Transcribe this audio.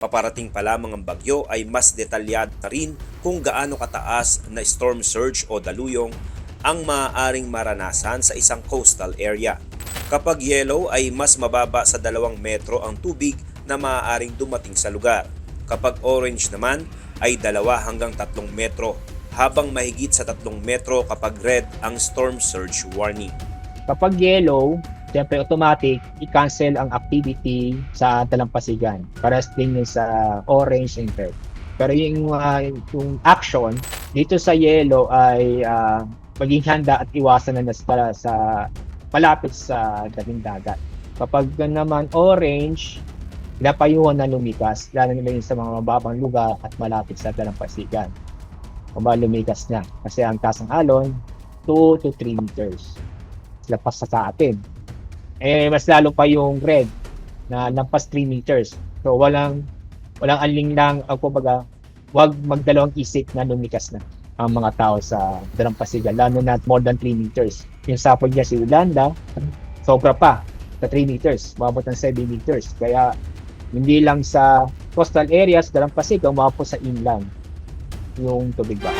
Paparating pa lamang ang bagyo ay mas detalyado na rin kung gaano kataas na storm surge o daluyong ang maaaring maranasan sa isang coastal area. Kapag yellow ay mas mababa sa 2 metro ang tubig na maaaring dumating sa lugar. Kapag orange naman ay 2 hanggang 3 metro, habang mahigit sa 3 metro kapag red ang storm surge warning. Kapag yellow, siyempre automatic, i-cancel ang activity sa dalampasigan. Parehas din yun sa orange and red. Pero yung action dito sa yellow ay maging handa at iwasan na para sa malapit sa dating dagat. Kapag naman orange, pinapayuhan na lumikas, lalo na yun sa mga mababang lugar at malapit sa dalampasigan. Kung ba lumikas na, kasi ang taas ng alon, 2 to 3 meters. Lapas sa atin. Mas lalo pa yung red na lampas 3 meters. So walang alinlang, kumbaga, wag magdalawang isip na lumikas na ang mga tao sa dalampasigan, lalo na more than 3 meters. Yung sapod niya si Yolanda, sobra pa sa 3 meters, umabot ng 7 meters. Kaya hindi lang sa coastal areas, dalampasigan, umabot sa inland yung tubig ba.